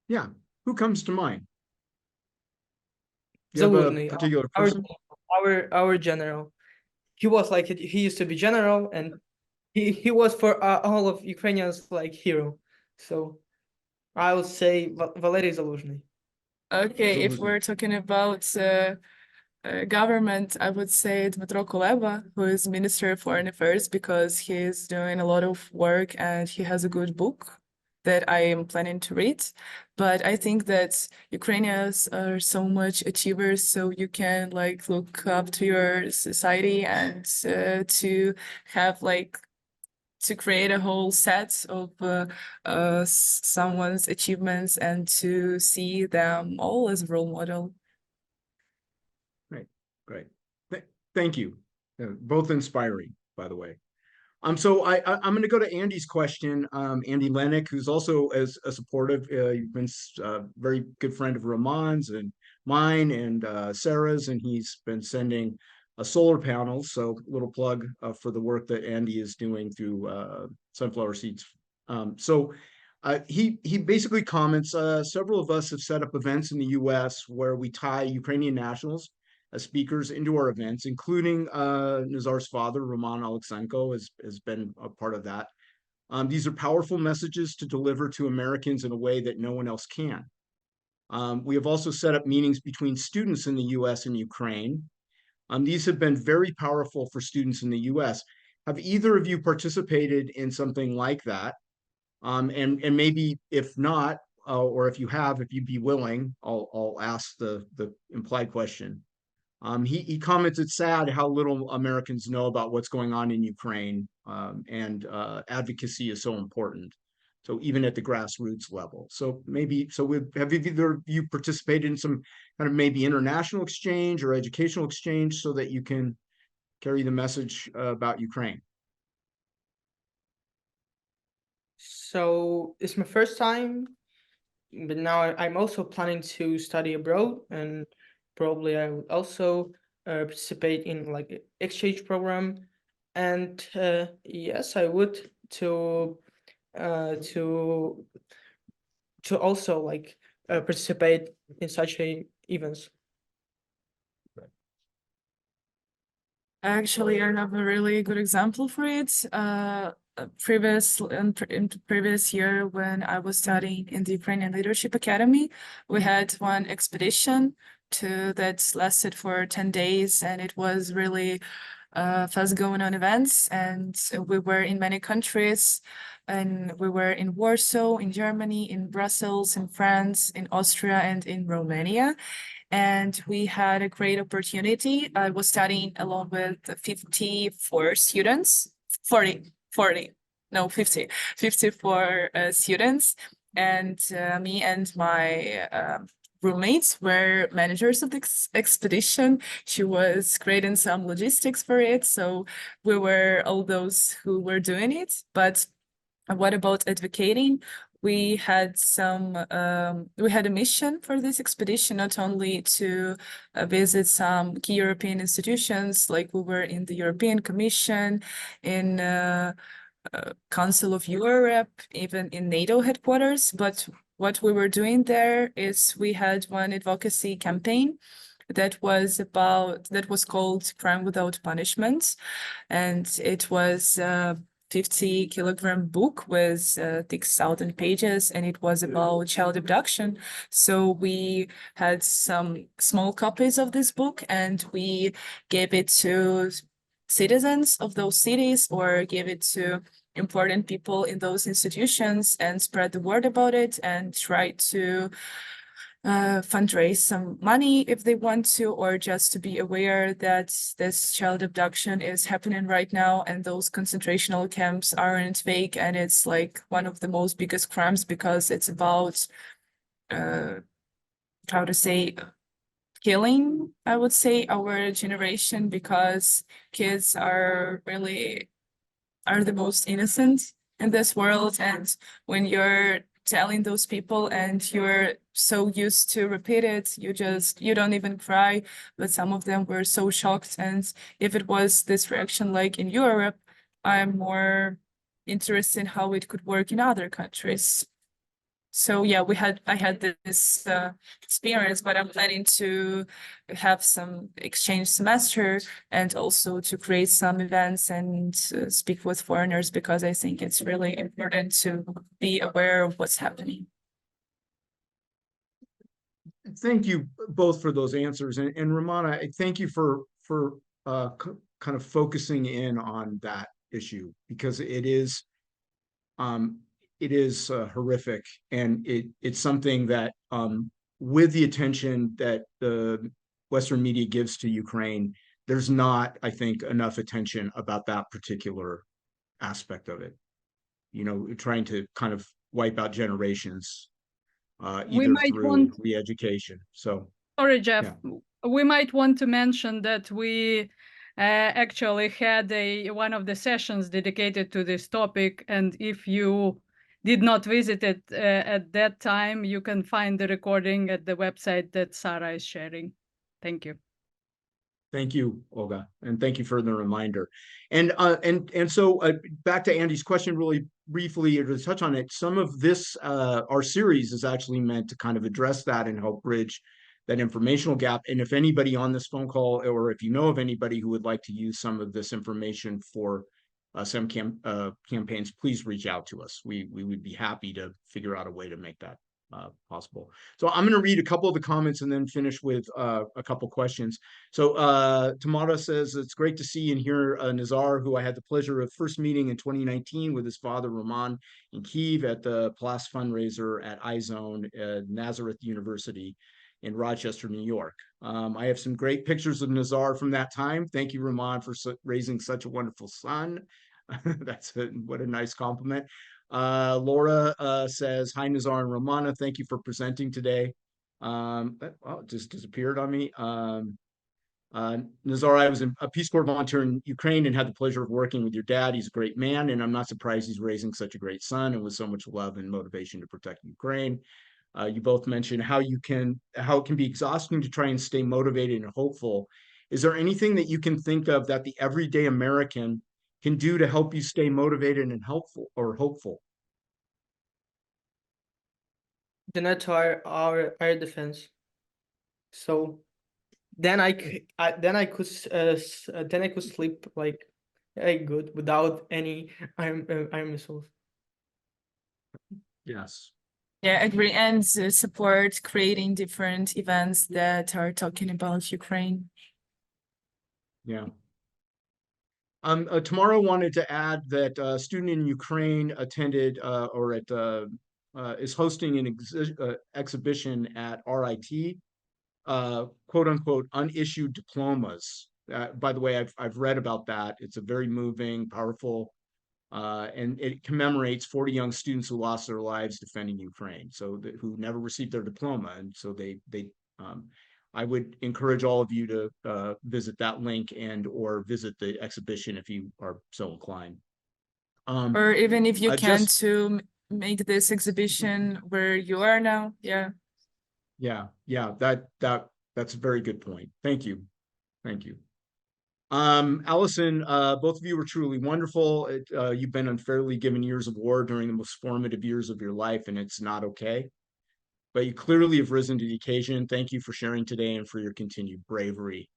yeah, who comes to mind? Do you have a Zelensky, particular our person? our general. He was like he used to be general, and he was for all of Ukrainians like hero. So I would say Valery Zaluzhny. Okay, if Zelensky. we're talking about government, I would say Dmytro Kuleba, who is Minister of Foreign Affairs, because he's doing a lot of work and he has a good book that I am planning to read. But I think that Ukrainians are so much achievers, so you can like look up to your society and to have like to create a whole set of someone's achievements and to see them all as a role model. Great. Thank you. Both inspiring, by the way. So I'm going to go to Andy's question. Andy Lennick, who's also as a supportive, you've been a very good friend of Ramon's and mine and Sarah's, and he's been sending solar panels. So little plug for the work that Andy is doing through Sunflower Seeds. He basically comments, several of us have set up events in the US where we tie Ukrainian nationals as speakers into our events, including Nazar's father, Romana Oleksenko, has been a part of that. These are powerful messages to deliver to Americans in a way that no one else can. We have also set up meetings between students in the US and Ukraine. These have been very powerful for students in the US. Have either of you participated in something like that? And maybe if not, or if you have, if you'd be willing, I'll ask the implied question. He comments it's sad how little Americans know about what's going on in Ukraine, and advocacy is so important. So even at the grassroots level. So have either of you participated in some kind of maybe international exchange or educational exchange so that you can carry the message about Ukraine? So it's my first time, but now I'm also planning to study abroad, and probably I would also participate in like an exchange program. And yes, I would to also like participate in such events. Actually, I have a really good example for it. In previous year, when I was studying in the Ukrainian Leadership Academy, we had one expedition that lasted for 10 days, and it was really fast going on events. And we were in many countries, and we were in Warsaw, in Germany, in Brussels, in France, in Austria, and in Romania. And we had a great opportunity. I was studying along with 54 students, 54 students. And me and my roommates were managers of the expedition. She was creating some logistics for it. So we were all those who were doing it. But what about advocating? We had a mission for this expedition, not only to visit some key European institutions, like we were in the European Commission, in Council of Europe, even in NATO headquarters. But what we were doing there is we had one advocacy campaign that was called Crime Without Punishment. And it was 50-kilogram book with 6,000 pages, and it was about child abduction. So we had some small copies of this book, and we gave it to citizens of those cities or gave it to important people in those institutions and spread the word about it and try to fundraise some money if they want to, or just to be aware that this child abduction is happening right now and those concentration camps aren't fake, and it's like one of the most biggest crimes because it's about how to say, killing, I would say, our generation, because kids are the most innocent in this world. And when you're telling those people and you're so used to repeat it, you don't even cry. But some of them were so shocked. And if it was this reaction like in Europe, I'm more interested in how it could work in other countries. So yeah, I had this experience, but I'm planning to have some exchange semester and also to create some events and speak with foreigners, because I think it's really important to be aware of what's happening. Thank you both for those answers, and Romana, I thank you for kind of focusing in on that issue, because it is horrific, and it's something that with the attention that the Western media gives to Ukraine, there's not, I think, enough attention about that particular aspect of it. You know, trying to kind of wipe out generations, either through re-education. So, sorry, Jeff, yeah. We might want to mention that we actually had one of the sessions dedicated to this topic, and if you did not visit it at that time, you can find the recording at the website that Sarah is sharing. Thank you. Thank you, Olga, and thank you for the reminder. And so back to Andy's question, really briefly, or to touch on it, some of this, our series is actually meant to kind of address that and help bridge that informational gap. And if anybody on this phone call, or if you know of anybody who would like to use some of this information for some campaigns, please reach out to us. We would be happy to figure out a way to make that possible. So I'm going to read a couple of the comments and then finish with a couple questions. So Tamara says, it's great to see and hear Nazar, who I had the pleasure of first meeting in 2019 with his father, Roman, in Kyiv at the Plus fundraiser at iZone at Nazareth University in Rochester, New York. I have some great pictures of Nazar from that time. Thank you, Roman, for raising such a wonderful son. What a nice compliment. Laura says, hi, Nazar and Romana. Thank you for presenting today. Oh, it just disappeared on me. Nazar, I was a Peace Corps volunteer in Ukraine and had the pleasure of working with your dad. He's a great man, and I'm not surprised he's raising such a great son and with so much love and motivation to protect Ukraine. You both mentioned how it can be exhausting to try and stay motivated and hopeful. Is there anything that you can think of that the everyday American can do to help you stay motivated and helpful or hopeful? Donate to our air defense. So then I could sleep like very good without any iron missiles. Yes. Yeah, agree. And support creating different events that are talking about Ukraine. Yeah. Tomorrow wanted to add that a student in Ukraine attended is hosting an exhibition at RIT, quote unquote, unissued diplomas. By the way, I've read about that. It's a very moving, powerful And it commemorates 40 young students who lost their lives defending Ukraine, so who never received their diploma. And so I would encourage all of you to visit that link and or visit the exhibition if you are so inclined. Or even if you can just to make this exhibition where you are now. Yeah. yeah, that's a very good point. Thank you. Allison, both of you were truly wonderful. You've been unfairly given years of war during the most formative years of your life, and it's not okay. But you clearly have risen to the occasion. Thank you for sharing today and for your continued bravery.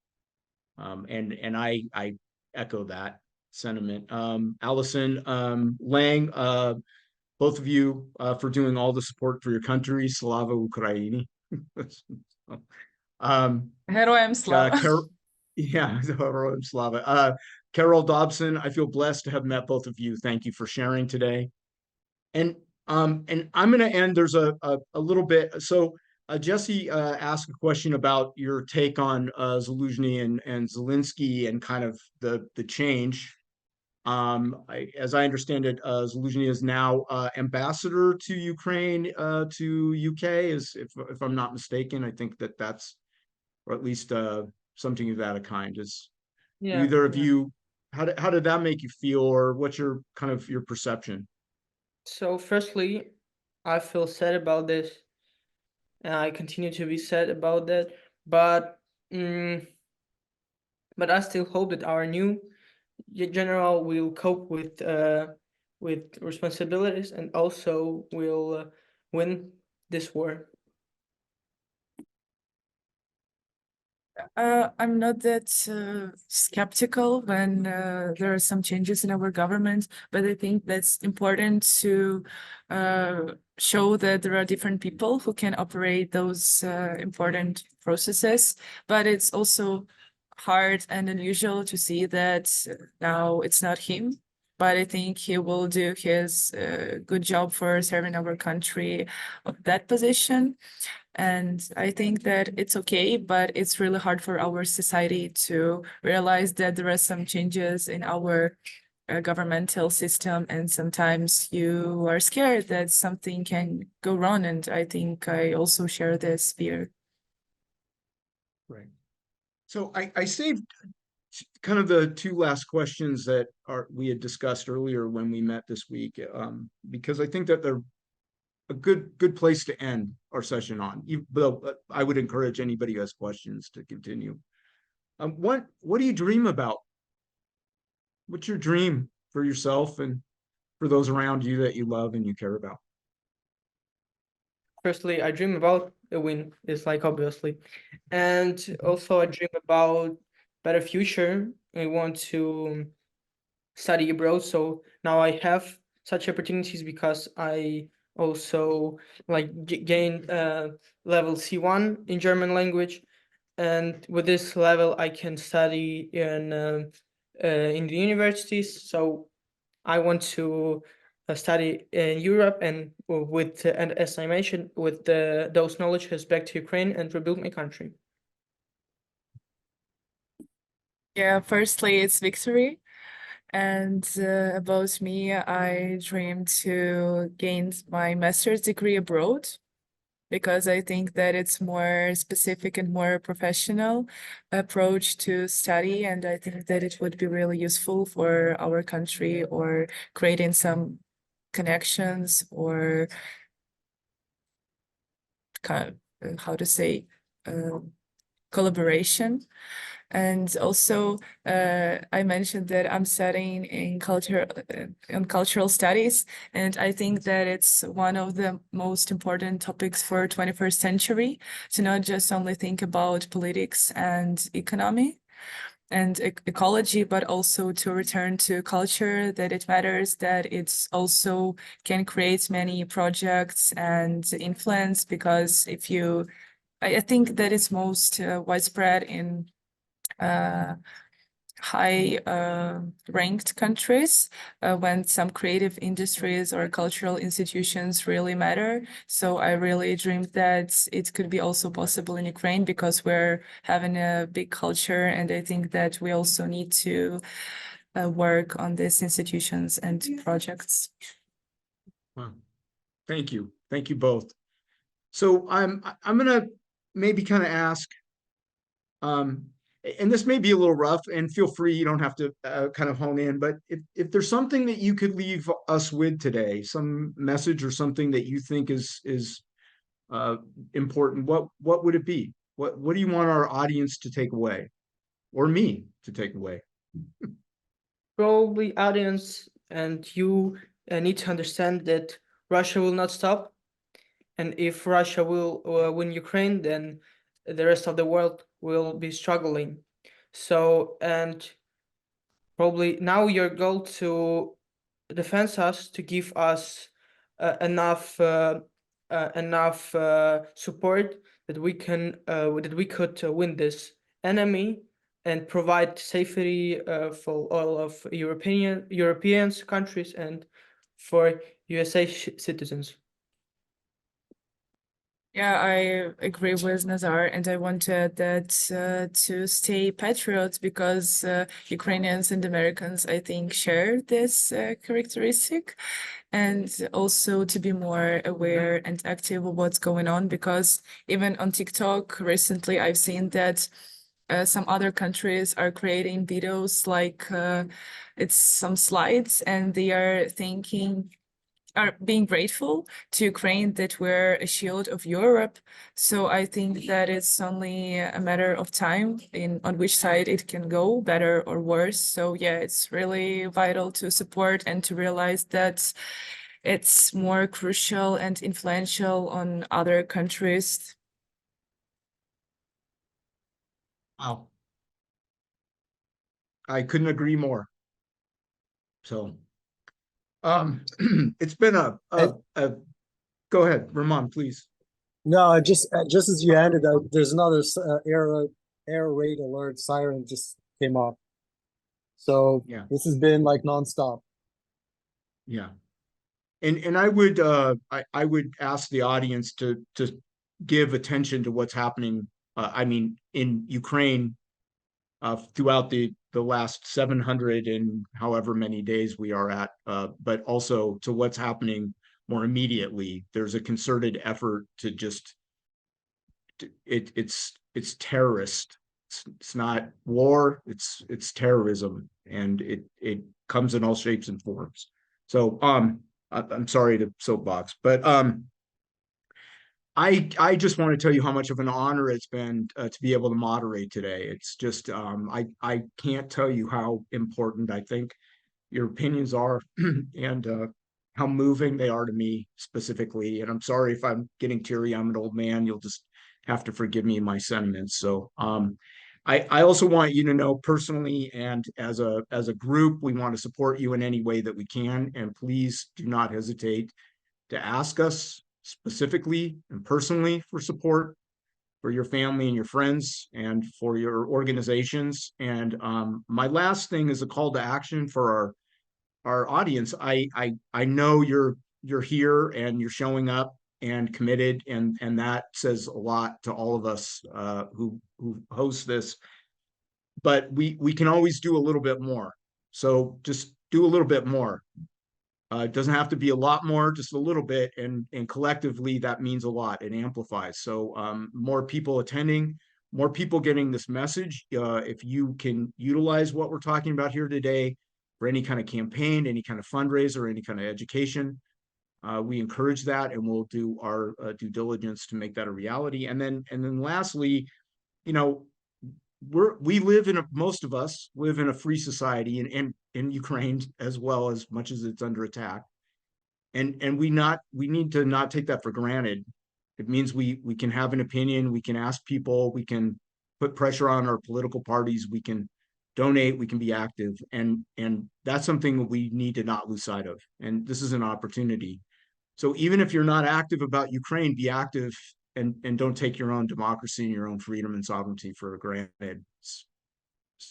And I echo that sentiment. Allison, Lang, both of you for doing all the support for your country. Slava Ukraini. Heroям слава. Yeah, Slava. Carol Dobson, I feel blessed to have met both of you. Thank you for sharing today. And I'm going to end. There's a little bit. So Jesse asked a question about your take on Zaluzhny and Zelensky and kind of the change. As I understand it, Zaluzhny is now ambassador to Ukraine, to UK, if I'm not mistaken. I think that's, or at least something of that kind. Yeah. Either of you, how did that make you feel, or what's your kind of your perception? So firstly, I feel sad about this, and I continue to be sad about that. But I still hope that our new general will cope with responsibilities and also will win this war. I'm not that skeptical when there are some changes in our government, but I think that's important to show that there are different people who can operate those important processes. But it's also hard and unusual to see that now it's not him. But I think he will do his good job for serving our country of that position. And I think that it's okay, but it's really hard for our society to realize that there are some changes in our governmental system, and sometimes you are scared that something can go wrong. And I think I also share this fear. Right. So I saved kind of the two last questions that we had discussed earlier when we met this week, because I think that they're a good place to end our session on. But I would encourage anybody who has questions to continue. What do you dream about? What's your dream for yourself and for those around you that you love and you care about? Firstly, I dream about a win, it's like obviously. And also I dream about better future. I want to study abroad. So now I have such opportunities because I also like gained level C1 in German language. And with this level, I can study in the universities. So I want to study in Europe, and with and as I mentioned, with those knowledges back to Ukraine and rebuild my country. Yeah, firstly, it's victory. And about me, I dream to gain my master's degree abroad, because I think that it's more specific and more professional approach to study. And I think that it would be really useful for our country, or creating some connections, or how to say, collaboration. And also, I mentioned that I'm studying in cultural studies, and I think that it's one of the most important topics for 21st century, to not just only think about politics and economy and ecology, but also to return to culture, that it matters, that it's also can create many projects and influence. Because if you, I think that it's most widespread in high ranked countries, when some creative industries or cultural institutions really matter. So I really dreamed that it could be also possible in Ukraine, because we're having a big culture, and I think that we also need to work on these institutions and projects. Wow. Thank you. Thank you both. So I'm gonna maybe kind of ask, and this may be a little rough, and feel free, you don't have to kind of hone in, but if there's something that you could leave us with today, some message or something that you think is important, what would it be? What do you want our audience to take away, or me to take away? Probably audience and you need to understand that Russia will not stop. And if Russia will win Ukraine, then the rest of the world will be struggling. So, and probably now your goal to defend us, to give us enough support that we could win this enemy and provide safety for all of Europeans countries and for USA citizens. Yeah, I agree with Nazar, and I want to add that to stay patriots, because Ukrainians and Americans, I think, share this characteristic, and also to be more aware and active of what's going on, because even on TikTok recently, I've seen that some other countries are creating videos like it's some slides, and they are being grateful to Ukraine that we're a shield of Europe. So I think that it's only a matter of time on which side it can go, better or worse. So yeah, it's really vital to support and to realize that it's more crucial and influential on other countries. Wow. I couldn't agree more. So it's been a go ahead, Ramon, please. No, just as you ended, there's another air raid alert siren just came off. So Yeah. this has been like nonstop. Yeah. And I would ask the audience to give attention to what's happening. I mean, in Ukraine throughout the last 700 and however many days we are at, but also to what's happening more immediately. There's a concerted effort to just it's terrorist. It's not war. It's terrorism, and it comes in all shapes and forms. So I'm sorry to soapbox, but I just want to tell you how much of an honor it's been to be able to moderate today. It's just I can't tell you how important I think your opinions are and how moving they are to me specifically. And I'm sorry if I'm getting teary. I'm an old man. You'll just have to forgive me my sentiments. So I also want you to know personally and as a group, we want to support you in any way that we can. And please do not hesitate to ask us specifically and personally for support for your family and your friends and for your organizations. And my last thing is a call to action for our audience. I know you're here and you're showing up and committed, and that says a lot to all of us who host this. But we can always do a little bit more. So just do a little bit more. It doesn't have to be a lot more, just a little bit, and collectively that means a lot. It amplifies. So more people attending, more people getting this message. If you can utilize what we're talking about here today for any kind of campaign, any kind of fundraiser, any kind of education, we encourage that, and we'll do our due diligence to make that a reality. And then lastly, you know, most of us live in a free society in Ukraine as well, as much as it's under attack. And we need to not take that for granted. It means we can have an opinion, we can ask people, we can put pressure on our political parties, we can donate, we can be active. And that's something that we need to not lose sight of. And this is an opportunity. So even if you're not active about Ukraine, be active and don't take your own democracy and your own freedom and sovereignty for granted.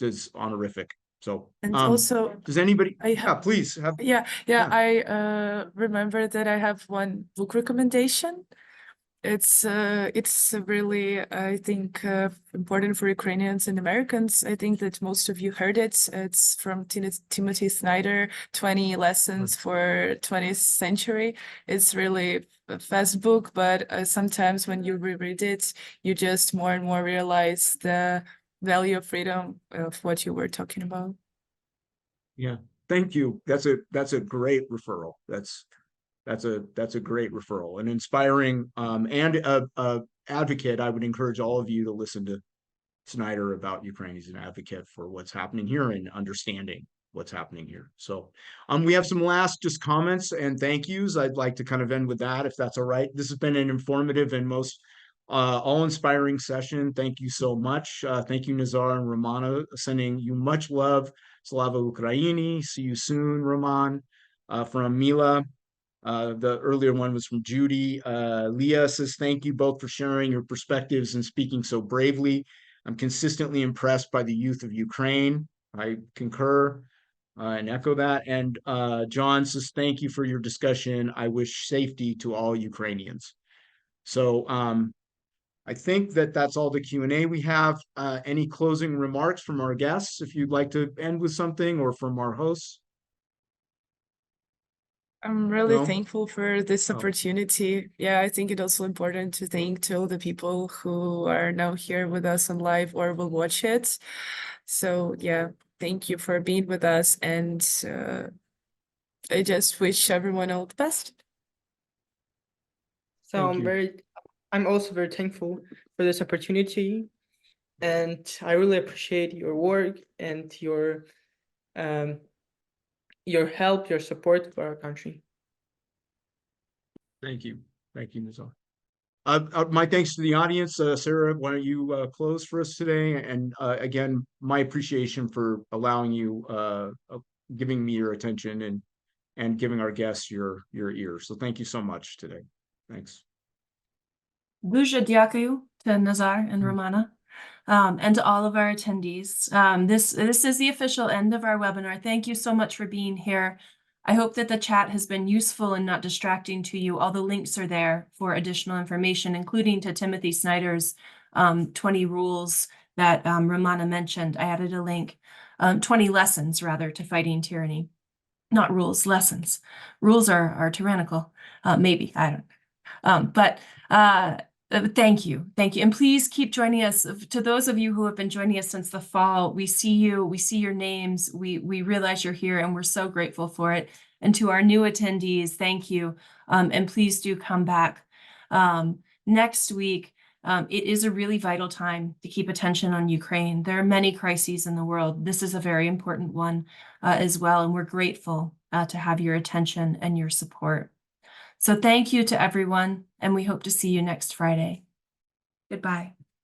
It's honorific. So And also, does anybody please have I remember that I have one book recommendation. It's really, I think, important for Ukrainians and Americans. I think that most of you heard it. It's from Timothy Snyder, 20 Lessons for 20th Century. It's really a fast book, but sometimes when you reread it, you just more and more realize the value of freedom of what you were talking about. Yeah, thank you. That's a great referral. That's a great referral, an inspiring and a advocate. I would encourage all of you to listen to Snyder about Ukraine. He's an advocate for what's happening here and understanding what's happening here. So we have some last just comments and thank yous. I'd like to kind of end with that, if that's all right. This has been an informative and most all-inspiring session. Thank you so much. Thank you, Nazar and Romana, sending you much love. Slava Ukraini. See you soon, Roman. From Mila. The earlier one was from Judy. Leah says, thank you both for sharing your perspectives and speaking so bravely. I'm consistently impressed by the youth of Ukraine. I concur and echo that. And John says, thank you for your discussion. I wish safety to all Ukrainians. So I think that that's all the Q&A we have. Any closing remarks from our guests, if you'd like to end with something, or from our hosts? I'm really No? thankful for this Oh. opportunity. Yeah, I think it's also important to thank to all the people who are now here with us on live or will watch it. So yeah, thank you for being with us, and I just wish everyone all the best. So Thank you. I'm also very thankful for this opportunity, and I really appreciate your work and your help, your support for our country. Thank you. Thank you, Nazar. My thanks to the audience. Sarah, why don't you close for us today? And again, my appreciation for allowing you, giving me your attention and giving our guests your ear. So thank you so much today. Thanks. Дуже дякую to Nazar and Romana, and to all of our attendees. This is the official end of our webinar. Thank you so much for being here. I hope that the chat has been useful and not distracting to you. All the links are there for additional information, including to Timothy Snyder's 20 rules that Romana mentioned. I added a link, 20 lessons rather, to fighting tyranny. Not rules, lessons. Rules are tyrannical, maybe, I don't know. But thank you. And please keep joining us. To those of you who have been joining us since the fall, we see you, we see your names, we realize you're here, and we're so grateful for it. And to our new attendees, thank you. And please do come back. Next week, it is a really vital time to keep attention on Ukraine. There are many crises in the world. This is a very important one as well, and we're grateful to have your attention and your support. So thank you to everyone, and we hope to see you next Friday. Goodbye.